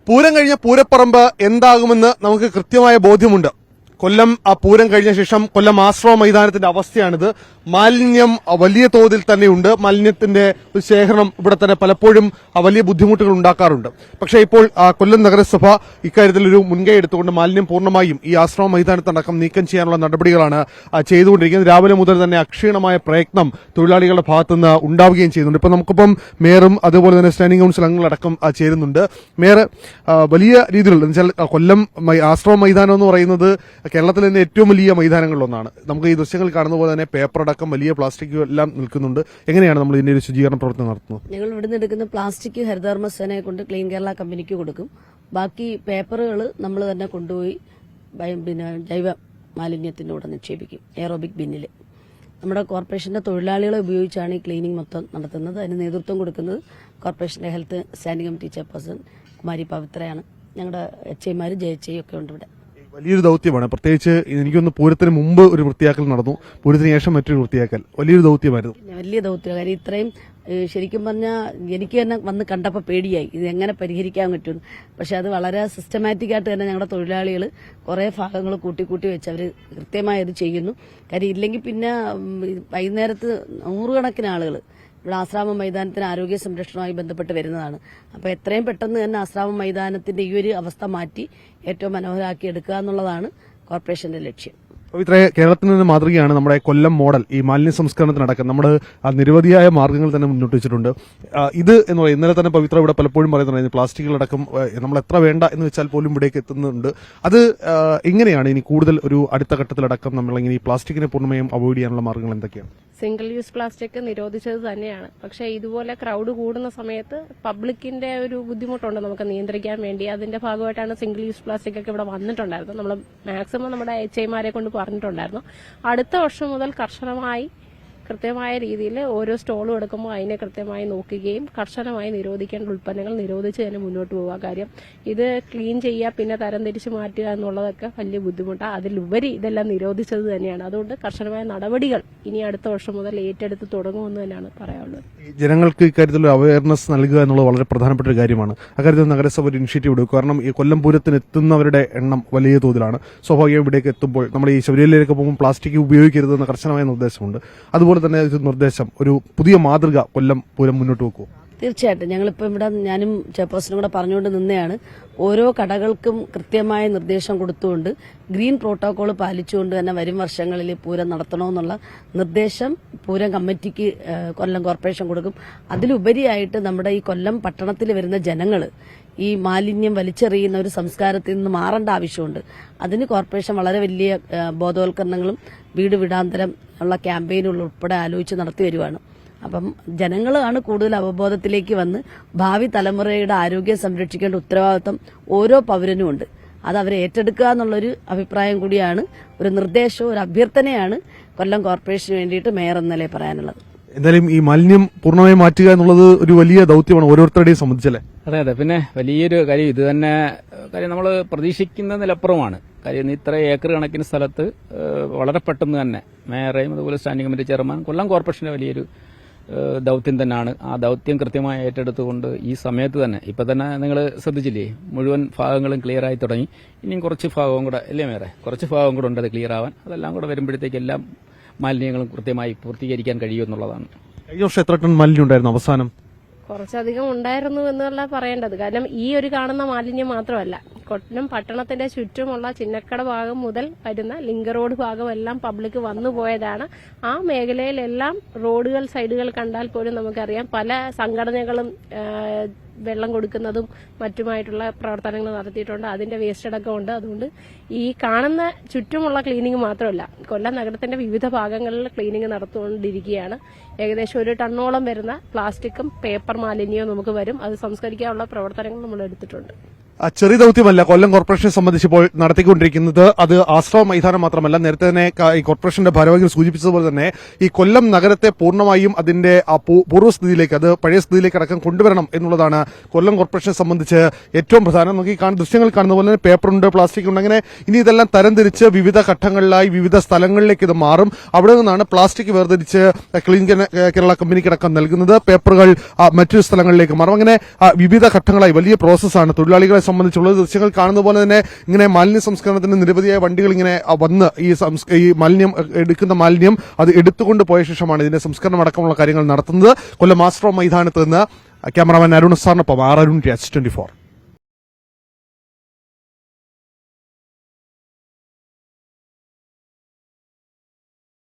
പൂരം കഴിഞ്ഞ പൂരപ്പറമ്പ് എന്താകുമെന്ന് നമുക്ക് കൃത്യമായ ബോധ്യമുണ്ട്. കൊല്ലം പൂരം കഴിഞ്ഞ ശേഷം കൊല്ലം ആശ്രമ മൈതാനത്തിന്റെ അവസ്ഥയാണിത്. മാലിന്യം വലിയ തോതിൽ തന്നെയുണ്ട്. മാലിന്യത്തിന്റെ ഒരു ശേഖരണം ഇവിടെ തന്നെ പലപ്പോഴും വലിയ ബുദ്ധിമുട്ടുകൾ ഉണ്ടാക്കാറുണ്ട്. പക്ഷേ ഇപ്പോൾ കൊല്ലം നഗരസഭ ഇക്കാര്യത്തിൽ ഒരു മുൻകൈ എടുത്തുകൊണ്ട് മാലിന്യം പൂർണ്ണമായും ഈ ആശ്രമ മൈതാനത്തടക്കം നീക്കം ചെയ്യാനുള്ള നടപടികളാണ് ചെയ്തുകൊണ്ടിരിക്കുന്നത്. രാവിലെ മുതൽ തന്നെ അക്ഷീണമായ പ്രയത്നം തൊഴിലാളികളുടെ ഭാഗത്തുനിന്ന് ഉണ്ടാവുകയും ചെയ്യുന്നുണ്ട്. ഇപ്പൊ നമുക്കിപ്പം മേയറും അതുപോലെ തന്നെ സ്റ്റാൻഡിംഗ് കൌൺസിൽ അംഗങ്ങളടക്കം ചേരുന്നുണ്ട്. മേയർ വലിയ രീതിയിലുള്ള എന്നുവെച്ചാൽ കൊല്ലം ആശ്രമ മൈതാനം എന്ന് പറയുന്നത് കേരളത്തിലെ തന്നെ ഏറ്റവും വലിയ മൈതാനങ്ങളിലൊന്നാണ്. നമുക്ക് ഈ ദൃശ്യങ്ങൾ കാണുന്ന പോലെ തന്നെ പേപ്പർ അടക്കം വലിയ പ്ലാസ്റ്റിക് എല്ലാം നിൽക്കുന്നുണ്ട്. എങ്ങനെയാണ് നമ്മൾ ഇതിന്റെ ഒരു ശുചീകരണ പ്രവർത്തനം നടത്തുന്നത്? ഞങ്ങൾ ഇവിടുന്ന് എടുക്കുന്ന പ്ലാസ്റ്റിക് ഹരിതകർമ്മ സേനയെ കൊണ്ട് ക്ലീൻ കേരള കമ്പനിക്ക് കൊടുക്കും. ബാക്കി പേപ്പറുകൾ നമ്മൾ തന്നെ കൊണ്ടുപോയി ജൈവ മാലിന്യത്തിന്റെ കൂടെ നിക്ഷേപിക്കും എയറോബിക് ബിന്നിൽ. നമ്മുടെ കോർപ്പറേഷന്റെ തൊഴിലാളികളെ ഉപയോഗിച്ചാണ് ഈ ക്ലീനിങ് മൊത്തം നടത്തുന്നത്. അതിന് നേതൃത്വം കൊടുക്കുന്നത് കോർപ്പറേഷന്റെ ഹെൽത്ത് സ്റ്റാൻഡിംഗ് കമ്മിറ്റി ചെയർപേഴ്സൺ കുമാരി പവിത്രയാണ്. ഞങ്ങളുടെ HIമാർ JHI ഒക്കെ ഉണ്ട് ഇവിടെ. വലിയൊരു ദൌത്യമാണ്. പ്രത്യേകിച്ച് എനിക്കൊന്ന് പൂരത്തിന് മുമ്പ് ഒരു വൃത്തിയാക്കൽ നടന്നു, പൂരത്തിന് ശേഷം മറ്റൊരു വൃത്തിയാക്കൽ വലിയൊരു ദൌത്യമായിരുന്നു. വലിയ ദൌത്യം. കാര്യം ഇത്രയും ശരിക്കും പറഞ്ഞാൽ എനിക്ക് തന്നെ വന്ന് കണ്ടപ്പോൾ പേടിയായി ഇത് എങ്ങനെ പരിഹരിക്കാൻ പറ്റും. പക്ഷെ അത് വളരെ സിസ്റ്റമാറ്റിക് ആയിട്ട് തന്നെ ഞങ്ങളുടെ തൊഴിലാളികൾ കുറെ ഭാഗങ്ങൾ കൂട്ടി വെച്ച് അവർ കൃത്യമായി അത് ചെയ്യുന്നു. കാര്യം ഇല്ലെങ്കിൽ പിന്നെ വൈകുന്നേരത്ത് നൂറുകണക്കിന് ആളുകൾ ഇവിടെ ആശ്രാമ മൈതാനത്തിന് ആരോഗ്യ സംരക്ഷണവുമായി ബന്ധപ്പെട്ട് വരുന്നതാണ്. അപ്പോൾ എത്രയും പെട്ടെന്ന് തന്നെ ആശ്രാമ മൈതാനത്തിന്റെ ഈ ഒരു അവസ്ഥ മാറ്റി ഏറ്റവും മനോഹരമാക്കി എടുക്കുക എന്നുള്ളതാണ് കോർപ്പറേഷന്റെ ലക്ഷ്യം. പവിത്ര, കേരളത്തിൽ നിന്ന് മാതൃകയാണ് നമ്മുടെ കൊല്ലം മോഡൽ. ഈ മാലിന്യ സംസ്കരണത്തിനടക്കം നമ്മൾ നിരവധിയായ മാർഗ്ഗങ്ങൾ തന്നെ മുന്നോട്ട് വെച്ചിട്ടുണ്ട്. ഇത് എന്ന് പറയുന്നത് ഇന്നലെ തന്നെ പവിത്ര ഇവിടെ പലപ്പോഴും പറയുന്നുണ്ടായിരുന്നു, പ്ലാസ്റ്റിക്കുകളടക്കം നമ്മൾ എത്ര വേണ്ട എന്ന് വെച്ചാൽ പോലും ഇവിടേക്ക് എത്തുന്നുണ്ട്. അത് എങ്ങനെയാണ് ഇനി കൂടുതൽ ഒരു അടുത്ത ഘട്ടത്തിലടക്കം നമ്മളിങ്ങനെ ഈ പ്ലാസ്റ്റിക്കിനെ പൂർണ്ണമായും അവോയ്ഡ് ചെയ്യാനുള്ള മാർഗ്ഗങ്ങൾ എന്തൊക്കെയാണ്? സിംഗിൾ യൂസ് പ്ലാസ്റ്റിക് നിരോധിച്ചത് തന്നെയാണ്. പക്ഷേ ഇതുപോലെ ക്രൗഡ് കൂടുന്ന സമയത്ത് പബ്ലിക്കിന്റെ ഒരു ബുദ്ധിമുട്ടുണ്ട് നമുക്ക് നിയന്ത്രിക്കാൻ വേണ്ടി. അതിന്റെ ഭാഗമായിട്ടാണ് സിംഗിൾ യൂസ് പ്ലാസ്റ്റിക് ഒക്കെ ഇവിടെ വന്നിട്ടുണ്ടായിരുന്നത്. നമ്മൾ മാക്സിമം നമ്മുടെ HIമാരെ കൊണ്ട് പറഞ്ഞിട്ടുണ്ടായിരുന്നു. അടുത്ത വർഷം മുതൽ കർശനമായി കൃത്യമായ രീതിയിൽ ഓരോ സ്റ്റോളും എടുക്കുമ്പോൾ അതിനെ കൃത്യമായി നോക്കുകയും കർശനമായി നിരോധിക്കേണ്ട ഉൽപ്പന്നങ്ങൾ നിരോധിച്ച് തന്നെ മുന്നോട്ട് പോവുക. കാര്യം ഇത് ക്ലീൻ ചെയ്യുക പിന്നെ തരംതിരിച്ച് മാറ്റുക എന്നുള്ളതൊക്കെ വലിയ ബുദ്ധിമുട്ടാണ്. അതിലുപരി ഇതെല്ലാം നിരോധിച്ചത് തന്നെയാണ്. അതുകൊണ്ട് കർശനമായ നടപടികൾ ഇനി അടുത്ത വർഷം മുതൽ ഏറ്റെടുത്ത് തുടങ്ങുമെന്ന് തന്നെയാണ് പറയാനുള്ളത്. ജനങ്ങൾക്ക് ഇക്കാര്യത്തിൽ അവയർനെസ് നൽകുക എന്നുള്ളത് വളരെ പ്രധാനപ്പെട്ട ഒരു കാര്യമാണ്. അക്കാര്യത്തിൽ നഗരസഭ ഒരു ഇനിഷ്യേറ്റീവ് എടുക്കും. കാരണം ഈ കൊല്ലം പൂരത്തിന് എത്തുന്നവരുടെ എണ്ണം വലിയ തോതിലാണ്. സ്വാഭാവികം ഇവിടേക്ക് എത്തുമ്പോൾ നമ്മൾ ഈ ശബരിമലയിലേക്ക് പോകുമ്പോൾ പ്ലാസ്റ്റിക് ഉപയോഗിക്കരുതെന്ന കർശനമായ നിർദ്ദേശമുണ്ട്. അതുപോലെ തന്നെ ഒരു നിർദ്ദേശം, ഒരു പുതിയ മാതൃക കൊല്ലം പൂരം മുന്നോട്ട് വെക്കുമോ? തീർച്ചയായിട്ടും ഞങ്ങളിപ്പോൾ ഇവിടെ ഞാനും ചെയർപേഴ്സണും കൂടെ പറഞ്ഞുകൊണ്ട് നിന്നെയാണ്. ഓരോ കടകൾക്കും കൃത്യമായ നിർദ്ദേശം കൊടുത്തുകൊണ്ട് ഗ്രീൻ പ്രോട്ടോകോൾ പാലിച്ചുകൊണ്ട് തന്നെ വരും വർഷങ്ങളിൽ പൂരം നടത്തണമെന്നുള്ള നിർദ്ദേശം പൂരം കമ്മിറ്റിക്ക് കൊല്ലം കോർപ്പറേഷൻ കൊടുക്കും. അതിലുപരിയായിട്ട് നമ്മുടെ ഈ കൊല്ലം പട്ടണത്തിൽ വരുന്ന ജനങ്ങൾ ഈ മാലിന്യം വലിച്ചെറിയുന്ന ഒരു സംസ്കാരത്തിൽ നിന്ന് മാറേണ്ട ആവശ്യമുണ്ട്. അതിന് കോർപ്പറേഷൻ വളരെ വലിയ ബോധവൽക്കരണങ്ങളും വീട് വീടാന്തരം ഉള്ള ക്യാമ്പയിനുകൾ ഉൾപ്പെടെ ആലോചിച്ച് നടത്തി വരുവാണ്. അപ്പം ജനങ്ങളാണ് കൂടുതൽ അവബോധത്തിലേക്ക് വന്ന് ഭാവി തലമുറയുടെ ആരോഗ്യം സംരക്ഷിക്കേണ്ട ഉത്തരവാദിത്വം ഓരോ പൗരനും ഉണ്ട്. അത് അവരെ ഏറ്റെടുക്കുക എന്നുള്ളൊരു അഭിപ്രായം കൂടിയാണ്, ഒരു നിർദ്ദേശവും ഒരു അഭ്യർത്ഥനയാണ് കൊല്ലം കോർപ്പറേഷന് വേണ്ടിയിട്ട് മേയർ എന്നല്ലേ പറയാനുള്ളത്. എന്തായാലും ഈ മാലിന്യം പൂർണ്ണമായും മാറ്റുക എന്നുള്ളത് ഒരു വലിയ ദൌത്യമാണ് ഓരോരുത്തരുടെയും സംബന്ധിച്ചല്ലേ? അതെ. പിന്നെ വലിയൊരു കാര്യം ഇത് തന്നെ. കാര്യം നമ്മൾ പ്രതീക്ഷിക്കുന്നതിലപ്പുറമാണ്. കാര്യം ഇത്ര ഏക്കർ കണക്കിന് സ്ഥലത്ത് വളരെ പെട്ടെന്ന് തന്നെ മേയറേയും അതുപോലെ സ്റ്റാൻഡിംഗ് കമ്മിറ്റി ചെയർമാൻ കൊല്ലം കോർപ്പറേഷന്റെ വലിയൊരു ദൌത്യം തന്നെയാണ്. ആ ദൌത്യം കൃത്യമായി ഏറ്റെടുത്തുകൊണ്ട് ഈ സമയത്ത് തന്നെ ഇപ്പൊ തന്നെ നിങ്ങൾ ശ്രദ്ധിച്ചില്ലേ, മുഴുവൻ ഭാഗങ്ങളും ക്ലിയർ ആയി തുടങ്ങി. ഇനിയും കുറച്ച് ഭാഗവും കൂടെ അല്ലേ മേയറെ, കുറച്ച് ഭാഗം കൂടെ ഉണ്ട് അത് ക്ലിയർ ആവാൻ. അതെല്ലാം കൂടെ വരുമ്പോഴത്തേക്ക് എല്ലാം മാലിന്യങ്ങളും കൃത്യമായി പൂർത്തീകരിക്കാൻ കഴിയുമെന്നുള്ളതാണ്. കഴിഞ്ഞ വർഷം എത്ര ടൺ മാലിന്യം ഉണ്ടായിരുന്നു അവസാനം? കുറച്ചധികം ഉണ്ടായിരുന്നു എന്നല്ല പറയേണ്ടത്. കാരണം ഈ ഒരു കാണുന്ന മാലിന്യം മാത്രമല്ല, കൊല്ലം പട്ടണത്തിന്റെ ചുറ്റുമുള്ള ചിന്നക്കട ഭാഗം മുതൽ വരുന്ന ലിങ്ക് റോഡ് ഭാഗം എല്ലാം പബ്ലിക് വന്നു പോയതാണ്. ആ മേഖലയിലെല്ലാം റോഡുകൾ സൈഡുകൾ കണ്ടാൽ പോലും നമുക്കറിയാം പല സംഘടനകളും വെള്ളം കൊടുക്കുന്നതും മറ്റുമായിട്ടുള്ള പ്രവർത്തനങ്ങൾ നടത്തിയിട്ടുണ്ട്. അതിന്റെ വേസ്റ്റ് അടക്കമുണ്ട്. അതുകൊണ്ട് ഈ കാണുന്ന ചുറ്റുമുള്ള ക്ലീനിങ് മാത്രമല്ല, കൊല്ലം നഗരത്തിന്റെ വിവിധ ഭാഗങ്ങളിൽ ക്ലീനിങ് നടത്തുകൊണ്ടിരിക്കുകയാണ്. ഏകദേശം 1 ടണ്ണോളം വരുന്ന പ്ലാസ്റ്റിക്കും പേപ്പർ മാലിന്യവും നമുക്ക് വരും. അത് സംസ്കരിക്കാനുള്ള പ്രവർത്തനങ്ങൾ നമ്മൾ എടുത്തിട്ടുണ്ട്. ചെറിയ ദൌത്യമല്ല കൊല്ലം കോർപ്പറേഷനെ സംബന്ധിച്ച് ഇപ്പോൾ നടത്തിക്കൊണ്ടിരിക്കുന്നത്. അത് ആശ്രമ മൈതാനം മാത്രമല്ല, നേരത്തെ തന്നെ ഈ കോർപ്പറേഷന്റെ ഭാരവാഹികൾ സൂചിപ്പിച്ചതുപോലെ തന്നെ ഈ കൊല്ലം നഗരത്തെ പൂർണ്ണമായും അതിന്റെ പൂർവ്വസ്ഥിതിയിലേക്ക്, അത് പഴയ സ്ഥിതിയിലേക്ക് അടക്കം കൊണ്ടുവരണം എന്നുള്ളതാണ് കൊല്ലം കോർപ്പറേഷനെ സംബന്ധിച്ച് ഏറ്റവും പ്രധാനം. നമുക്ക് ഈ ദൃശ്യങ്ങൾ കാണുന്ന പോലെ തന്നെ പേപ്പറുണ്ട്, പ്ലാസ്റ്റിക് ഉണ്ട്. അങ്ങനെ ഇനി ഇതെല്ലാം തരംതിരിച്ച് വിവിധ ഘട്ടങ്ങളിലായി വിവിധ സ്ഥലങ്ങളിലേക്ക് ഇത് മാറും. അവിടെ നിന്നാണ് പ്ലാസ്റ്റിക് വേർതിരിച്ച് ക്ലീൻ കേരള കമ്പനിക്കടക്കം നൽകുന്നത്. പേപ്പറുകൾ മറ്റു സ്ഥലങ്ങളിലേക്ക് മാറും. അങ്ങനെ വിവിധ ഘട്ടങ്ങളായി വലിയ പ്രോസസ്സാണ്. തൊഴിലാളികളെ സംബന്ധിച്ചുള്ളത്. ദൃശ്യങ്ങൾ കാണുന്ന പോലെ തന്നെ ഇങ്ങനെ മാലിന്യ സംസ്കരണത്തിന് നിരവധിയായ വണ്ടികൾ ഇങ്ങനെ വന്ന് ഈ മാലിന്യം എടുക്കുന്ന മാലിന്യം അത് എടുത്തുകൊണ്ട് പോയ ശേഷമാണ് ഇതിന്റെ സംസ്കരണം അടക്കമുള്ള കാര്യങ്ങൾ നടത്തുന്നത്. കൊല്ലം ആശ്രമ മൈതാനത്ത് നിന്ന് ക്യാമറാമാൻ അരുൺ സാറിനൊപ്പം അരുൺ രാജ് 24.